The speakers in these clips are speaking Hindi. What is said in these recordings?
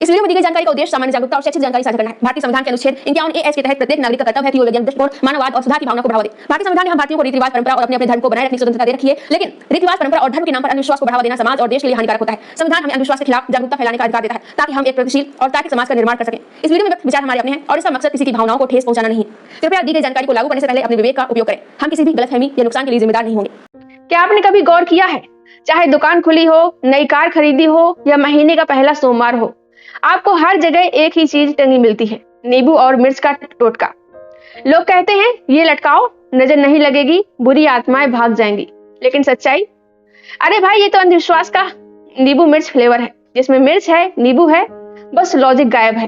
इस वीडियो में दी गई जानकारी का उद्देश्य सामान्य जागरूकता और शैक्षिक जानकारी साझा करना है। भारतीय संविधान के अनुच्छेद 51A के तहत प्रत्येक नागरिक का कर्तव्य है कि वो वैज्ञानिक दृष्टिकोण, मानववाद और सुधार की भावना को बढ़ावा दे। भारतीय संविधान ने हम भारतीयों को रीति रिवाज, परंपरा और अपने धर्म को बनाए रखने की स्वतंत्रता दे रखी है, लेकिन रीति रिवाज, परंपरा और धर्म के नाम पर अंधविश्वास को बढ़ावा देना समाज और देश के लिए हानिकारक होता है। संविधान हमें अंधविश्वास के खिलाफ जागरूकता फैलाने का अधिकार देता है ताकि हम एक प्रगतिशील और तार्किक समाज का निर्माण कर सकें। इस वीडियो में व्यक्त विचार हमारे अपने हैं और इसका मकसद किसी की भावनाओं को ठेस पहुंचाना नहीं है। कृपया दी गई जानकारी को लागू करने से पहले अपने विवेक का उपयोग करें। हम किसी भी गलतफहमी या नुकसान के लिए जिम्मेदार नहीं होंगे। क्या आपने कभी गौर किया है, चाहे दुकान खुली हो, नई कार खरीदी हो या महीने का पहला सोमवार हो, आपको हर जगह एक ही चीज टंगी मिलती है, नींबू और मिर्च का टोटका। लोग कहते हैं ये लटकाओ, नजर नहीं लगेगी, बुरी आत्माएं भाग जाएंगी। लेकिन सच्चाई, अरे भाई ये तो अंधविश्वास का नींबू मिर्च फ्लेवर है, जिसमें मिर्च है, नींबू है, बस लॉजिक गायब है।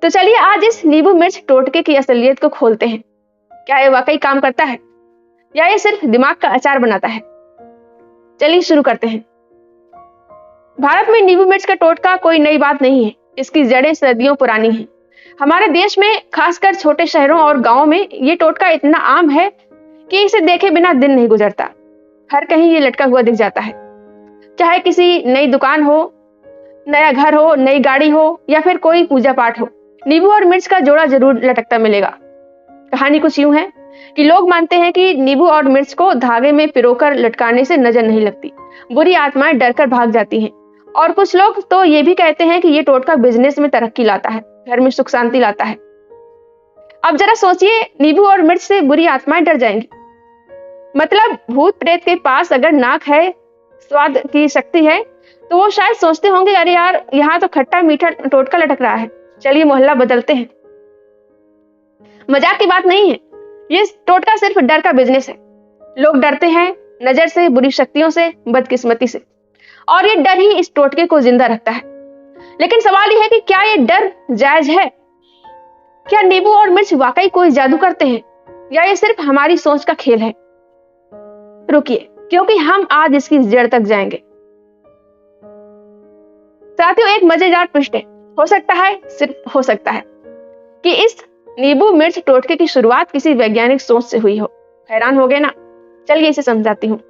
तो चलिए आज इस नींबू मिर्च टोटके की असलियत को खोलते हैं। क्या ये वाकई काम करता है या ये सिर्फ दिमाग का अचार बनाता है? चलिए शुरू करते हैं। भारत में नींबू मिर्च का टोटका कोई नई बात नहीं है, इसकी जड़ें सदियों पुरानी हैं। हमारे देश में खासकर छोटे शहरों और गांवों में ये टोटका इतना आम है कि इसे देखे बिना दिन नहीं गुजरता। हर कहीं ये लटका हुआ दिख जाता है, चाहे किसी नई दुकान हो, नया घर हो, नई गाड़ी हो या फिर कोई पूजा पाठ हो, नींबू और मिर्च का जोड़ा जरूर लटकता मिलेगा। कहानी कुछ यूं है कि लोग मानते हैं कि नींबू और मिर्च को धागे में पिरोकर लटकाने से नजर नहीं लगती, बुरी आत्माएं डरकर भाग जाती हैं। और कुछ लोग तो ये भी कहते हैं कि ये टोटका बिजनेस में तरक्की लाता है, घर में सुख शांति लाता है। अब जरा सोचिए, नींबू और मिर्च से बुरी आत्माएं डर जाएंगी, मतलब भूत प्रेत के पास अगर नाक है, स्वाद की शक्ति है, तो वो शायद सोचते होंगे अरे यार यहाँ तो खट्टा मीठा टोटका लटक रहा है, चलिए मोहल्ला बदलते हैं। मजाक की बात नहीं है, ये टोटका सिर्फ डर का बिजनेस है। लोग डरते हैं नजर से, बुरी शक्तियों से, बदकिस्मती से, और ये डर ही इस टोटके को जिंदा रखता है। लेकिन सवाल यह है कि क्या ये डर जायज है? क्या नींबू और मिर्च वाकई कोई जादू करते हैं या ये सिर्फ हमारी सोच का खेल है? रुकिए, क्योंकि हम आज इसकी जड़ तक जाएंगे। साथियों, एक मजेदार ट्विस्ट है, हो सकता है, सिर्फ हो सकता है कि इस नींबू मिर्च टोटके की शुरुआत किसी वैज्ञानिक सोच से हुई हो। हैरान हो गए ना? चलिए इसे समझाती हूँ।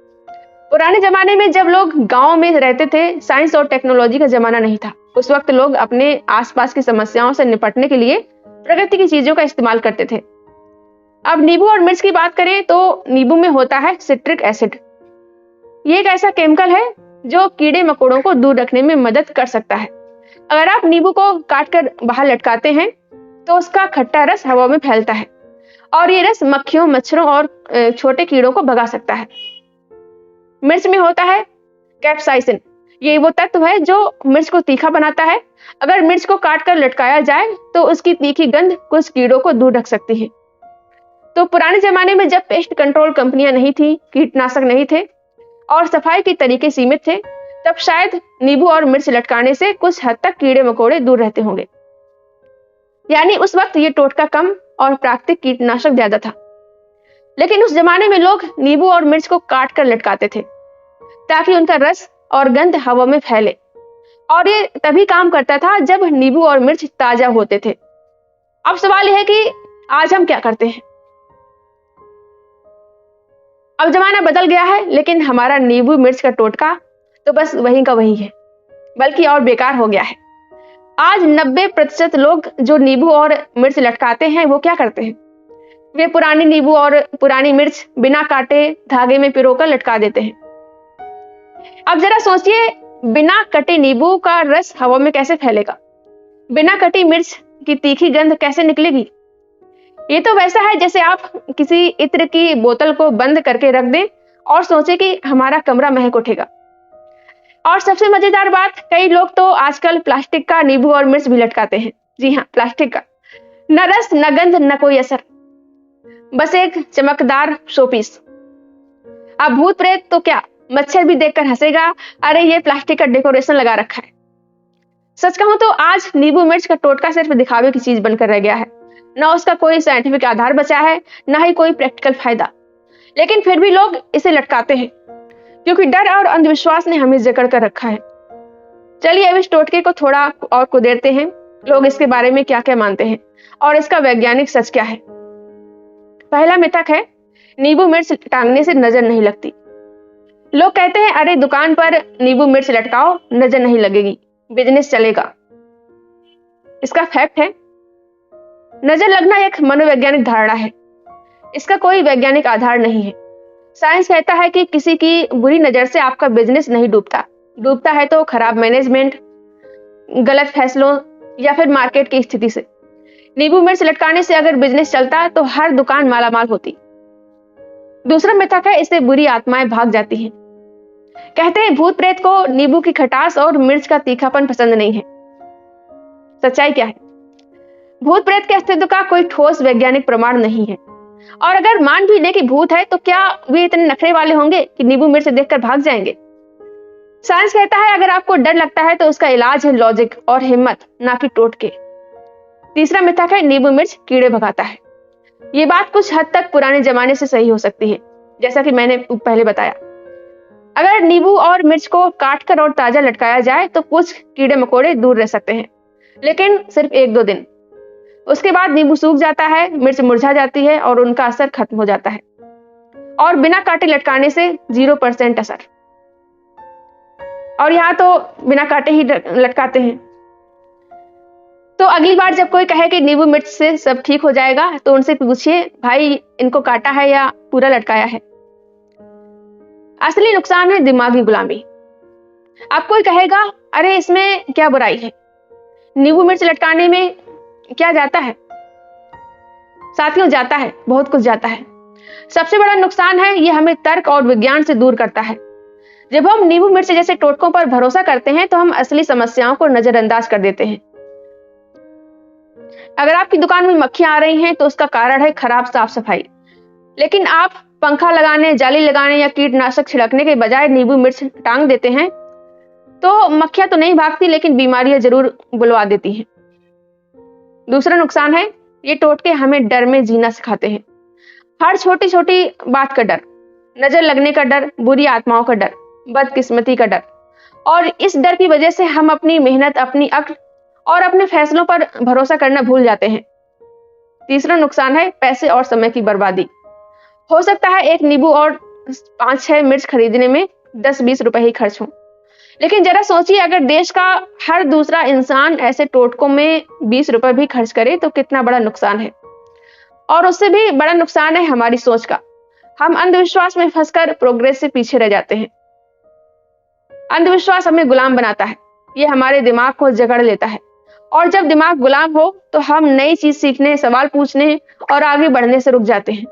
पुराने जमाने में जब लोग गांव में रहते थे, साइंस और टेक्नोलॉजी का जमाना नहीं था। उस वक्त लोग अपने आसपास की समस्याओं से निपटने के लिए प्रकृति की चीजों का इस्तेमाल करते थे। अब नींबू और मिर्च की बात करें तो नींबू में होता है सिट्रिक एसिड। ये एक ऐसा केमिकल है जो कीड़े मकोड़ों को दूर रखने में मदद कर सकता है। अगर आप नींबू को काटकर बाहर लटकाते हैं तो उसका खट्टा रस हवा में फैलता है और ये रस मक्खियों, मच्छरों और छोटे कीड़ों को भगा सकता है। मिर्च में होता है कैप्साइसिन। ये वो तत्व है जो मिर्च को तीखा बनाता है। अगर मिर्च को काटकर लटकाया जाए तो उसकी तीखी गंध कुछ कीड़ों को दूर रख सकती है। तो पुराने जमाने में जब पेस्ट कंट्रोल कंपनियां नहीं थी, कीटनाशक नहीं थे और सफाई के तरीके सीमित थे, तब शायद नींबू और मिर्च लटकाने से कुछ हद तक कीड़े मकोड़े दूर रहते होंगे। यानी उस वक्त ये टोटका कम और प्राकृतिक कीटनाशक ज्यादा था। लेकिन उस जमाने में लोग नींबू और मिर्च को काट कर लटकाते थे ताकि उनका रस और गंध हवा में फैले, और ये तभी काम करता था जब नींबू और मिर्च ताजा होते थे। अब सवाल यह है कि आज हम क्या करते हैं? अब जमाना बदल गया है, लेकिन हमारा नींबू मिर्च का टोटका तो बस वही का वही है, बल्कि और बेकार हो गया है। आज 90% लोग जो नींबू और मिर्च लटकाते हैं वो क्या करते हैं? वे पुरानी नींबू और पुरानी मिर्च बिना काटे धागे में पिरोकर लटका देते हैं। अब जरा सोचिए, बिना कटे नींबू का रस हवा में कैसे फैलेगा? बिना कटी मिर्च की तीखी गंध कैसे निकलेगी? ये तो वैसा है जैसे आप किसी इत्र की बोतल को बंद करके रख दें और सोचे कि हमारा कमरा महक उठेगा। और सबसे मजेदार बात, कई लोग तो आजकल प्लास्टिक का नींबू और मिर्च भी लटकाते हैं। जी हाँ, प्लास्टिक का। न रस, न गंध, न कोई असर, बस एक चमकदार शोपीस। अब भूत प्रेत तो क्या, मच्छर भी देखकर हंसेगा, अरे ये प्लास्टिक का डेकोरेशन लगा रखा है। सच कहूं तो आज नींबू मिर्च का टोटका सिर्फ दिखावे की चीज बनकर रह गया है। ना उसका कोई साइंटिफिक आधार बचा है, ना ही कोई प्रैक्टिकल फायदा। लेकिन फिर भी लोग इसे लटकाते हैं क्योंकि डर और अंधविश्वास ने हमें जकड़ कर रखा है। चलिए अब इस टोटके को थोड़ा और कुदेरते हैं। लोग इसके बारे में क्या क्या मानते हैं और इसका वैज्ञानिक सच क्या है। पहला मिथक है, नींबू मिर्च टांगने से नजर नहीं लगती। लोग कहते हैं अरे दुकान पर नींबू मिर्च लटकाओ, नजर नहीं लगेगी, बिजनेस चलेगा। इसका फैक्ट है, नजर लगना एक मनोवैज्ञानिक धारणा है, इसका कोई वैज्ञानिक आधार नहीं है। साइंस कहता है कि किसी की बुरी नजर से आपका बिजनेस नहीं डूबता है तो खराब मैनेजमेंट, गलत फैसलों या फिर मार्केट की स्थिति से। नींबू मिर्च लटकाने से अगर बिजनेस चलता तो हर दुकान मालामाल होती। दूसरा मिथक है, इससे बुरी आत्माएं भाग जाती हैं। कहते हैं भूत प्रेत को नींबू की खटास और मिर्च का तीखापन पसंद नहीं है। सच्चाई क्या है? भूत प्रेत के अस्तित्व का कोई ठोस वैज्ञानिक प्रमाण नहीं है, और अगर मान भी ले कि भूत है तो क्या वे इतने नखरे वाले होंगे कि नींबू मिर्च देखकर भाग जाएंगे? साइंस कहता है अगर आपको डर लगता है तो उसका इलाज है लॉजिक और हिम्मत, ना कि टोटके। तीसरा मिथक है, नींबू मिर्च कीड़े भगाता है। ये बात कुछ हद तक पुराने जमाने से सही हो सकती है, जैसा कि मैंने पहले बताया। अगर नींबू और मिर्च को काटकर और ताजा लटकाया जाए तो कुछ कीड़े मकोड़े दूर रह सकते हैं, लेकिन सिर्फ 1-2 दिन। उसके बाद नींबू सूख जाता है, मिर्च मुरझा जाती है और उनका असर खत्म हो जाता है। और बिना काटे लटकाने से 0% असर। और यहाँ तो बिना काटे ही लटकाते हैं। तो अगली बार जब कोई कहे कि नींबू मिर्च से सब ठीक हो जाएगा तो उनसे पूछिए, भाई इनको काटा है या पूरा लटकाया है? असली नुकसान है दिमागी गुलामी। अब कोई कहेगा, अरे इसमें क्या बुराई है, नींबू मिर्च लटकाने में क्या जाता है? साथियों, जाता है, बहुत कुछ जाता है। सबसे बड़ा नुकसान है ये हमें तर्क और विज्ञान से दूर करता है। जब हम नींबू मिर्च जैसे टोटकों पर भरोसा करते हैं तो हम असली समस्याओं को नजरअंदाज कर देते हैं। अगर आपकी दुकान में मक्खियां आ रही हैं तो उसका कारण है खराब साफ सफाई, लेकिन आप पंखा लगाने, जाली लगाने या कीटनाशक छिड़कने के बजाय नींबू मिर्च टांग देते हैं तो मक्खियां तो नहीं भागती, लेकिन बीमारियां जरूर बुलवा देती हैं। दूसरा नुकसान है, ये टोटके हमें डर में जीना सिखाते हैं। हर छोटी छोटी बात का डर, नजर लगने का डर, बुरी आत्माओं का डर, बदकिस्मती का डर, और इस डर की वजह से हम अपनी मेहनत, अपनी अक्ल और अपने फैसलों पर भरोसा करना भूल जाते हैं। तीसरा नुकसान है पैसे और समय की बर्बादी। हो सकता है एक नींबू और 5-6 मिर्च खरीदने में 10-20 रुपए ही खर्च हो, लेकिन जरा सोचिए अगर देश का हर दूसरा इंसान ऐसे टोटकों में 20 रुपए भी खर्च करे तो कितना बड़ा नुकसान है। और उससे भी बड़ा नुकसान है हमारी सोच का। हम अंधविश्वास में फंसकर प्रोग्रेस से पीछे रह जाते हैं। अंधविश्वास हमें गुलाम बनाता है, ये हमारे दिमाग को जकड़ लेता है, और जब दिमाग गुलाम हो तो हम नई चीज सीखने, सवाल पूछने और आगे बढ़ने से रुक जाते हैं।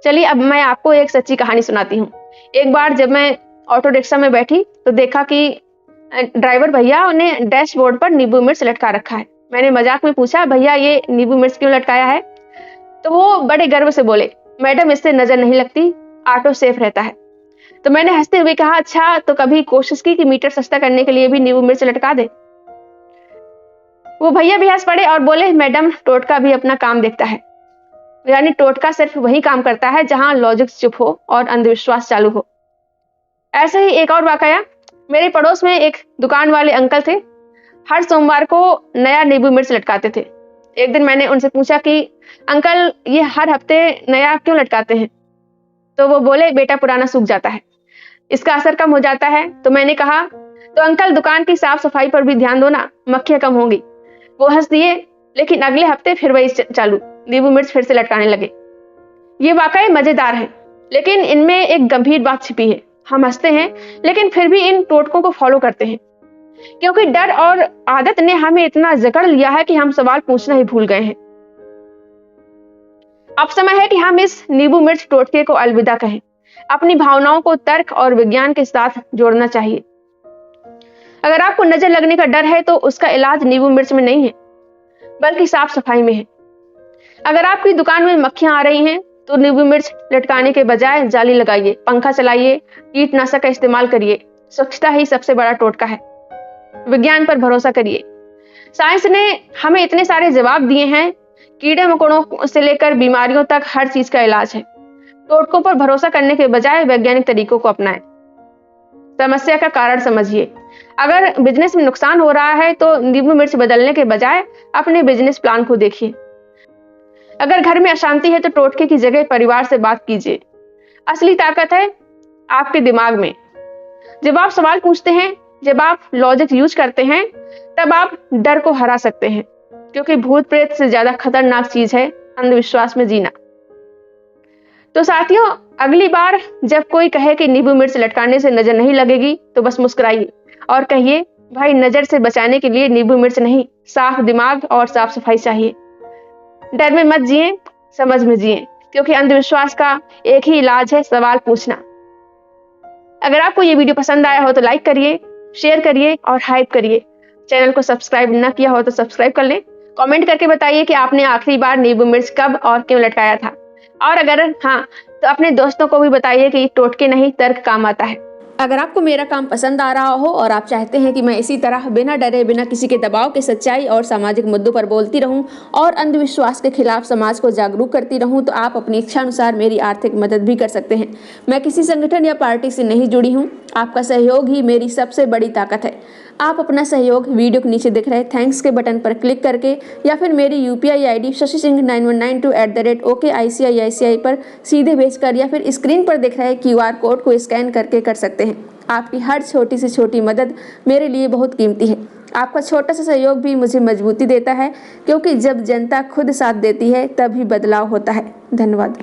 चलिए अब मैं आपको एक सच्ची कहानी सुनाती हूँ। एक बार जब मैं ऑटो रिक्शा में बैठी तो देखा कि ड्राइवर भैया ने डैशबोर्ड पर नींबू मिर्च लटका रखा है। मैंने मजाक में पूछा, भैया ये नींबू मिर्च क्यों लटकाया है? तो वो बड़े गर्व से बोले, मैडम इससे नजर नहीं लगती, ऑटो सेफ रहता है। तो मैंने हंसते हुए कहा, अच्छा तो कभी कोशिश की कि मीटर सस्ता करने के लिए भी नींबू मिर्च लटका दे? वो भैया भी हंस पड़े और बोले, मैडम टोटका भी अपना काम देखता है। यानी टोटका सिर्फ वही काम करता है जहां लॉजिक चुप हो और अंधविश्वास चालू हो। ऐसे ही एक और वाकया, मेरे पड़ोस में एक दुकान वाले अंकल थे। हर सोमवार को नया नींबू मिर्च लटकाते थे। एक दिन मैंने उनसे पूछा कि अंकल ये हर हफ्ते नया क्यों लटकाते हैं? तो वो बोले, बेटा पुराना सूख जाता है, इसका असर कम हो जाता है। तो मैंने कहा, तो अंकल दुकान की साफ सफाई पर भी ध्यान दो ना, मक्खियां कम होंगी। वो हंस दिए, लेकिन अगले हफ्ते फिर वही चालू, नींबू मिर्च फिर से लटकाने लगे। ये वाकई मजेदार है, लेकिन इनमें एक गंभीर बात छिपी है। हम हंसते हैं लेकिन फिर भी इन टोटकों को फॉलो करते हैं, क्योंकि डर और आदत ने हमें इतना जकड़ लिया है कि हम सवाल पूछना ही भूल गए हैं। अब समय है कि हम इस नींबू मिर्च टोटके को अलविदा कहें। अपनी भावनाओं को तर्क और विज्ञान के साथ जोड़ना चाहिए। अगर आपको नजर लगने का डर है तो उसका इलाज नींबू मिर्च में नहीं है, बल्कि साफ सफाई में है। अगर आपकी दुकान में मक्खियां आ रही हैं तो नींबू मिर्च लटकाने के बजाय जाली लगाइए, पंखा चलाइए, कीटनाशक का इस्तेमाल करिए। स्वच्छता ही सबसे बड़ा टोटका है। विज्ञान पर भरोसा करिए। साइंस ने हमें इतने सारे जवाब दिए हैं, कीड़े मकोड़ों से लेकर बीमारियों तक हर चीज का इलाज है। टोटकों पर भरोसा करने के बजाय वैज्ञानिक तरीकों को अपनाएं। समस्या का कारण समझिए। अगर बिजनेस में नुकसान हो रहा है तो नींबू मिर्च बदलने के बजाय अपने बिजनेस प्लान को देखिए। अगर घर में अशांति है तो टोटके की जगह परिवार से बात कीजिए। असली ताकत है आपके दिमाग में। जब आप सवाल पूछते हैं, जब आप लॉजिक यूज करते हैं, तब आप डर को हरा सकते हैं। क्योंकि भूत प्रेत से ज्यादा खतरनाक चीज है अंधविश्वास में जीना। तो साथियों, अगली बार जब कोई कहे कि नींबू मिर्च लटकाने से नजर नहीं लगेगी तो बस मुस्कुराइए और कहिए, भाई नजर से बचाने के लिए नींबू मिर्च नहीं, साफ दिमाग और साफ सफाई चाहिए। डर में मत जिए, समझ में जिए, क्योंकि अंधविश्वास का एक ही इलाज है, सवाल पूछना। अगर आपको ये वीडियो पसंद आया हो तो लाइक करिए, शेयर करिए और हाइप करिए। चैनल को सब्सक्राइब न किया हो तो सब्सक्राइब कर लें। कमेंट करके बताइए कि आपने आखिरी बार नींबू मिर्च कब और क्यों लटकाया था। और अगर हाँ, तो अपने दोस्तों को भी बताइए कि टोटके नहीं, तर्क काम आता है। अगर आपको मेरा काम पसंद आ रहा हो और आप चाहते हैं कि मैं इसी तरह बिना डरे, बिना किसी के दबाव के सच्चाई और सामाजिक मुद्दों पर बोलती रहूं और अंधविश्वास के खिलाफ समाज को जागरूक करती रहूं, तो आप अपनी इच्छा अनुसार मेरी आर्थिक मदद भी कर सकते हैं। मैं किसी संगठन या पार्टी से नहीं जुड़ी हूं। आपका सहयोग ही मेरी सबसे बड़ी ताकत है। आप अपना सहयोग वीडियो के नीचे दिख रहे थैंक्स के बटन पर क्लिक करके या फिर मेरी UPI ID shashi-singh9192@OKICICI पर सीधे भेजकर या फिर स्क्रीन पर दिख रहे QR कोड को स्कैन करके कर सकते हैं। आपकी हर छोटी से छोटी मदद मेरे लिए बहुत कीमती है। आपका छोटा सा सहयोग भी मुझे मजबूती देता है, क्योंकि जब जनता खुद साथ देती है तभी बदलाव होता है। धन्यवाद।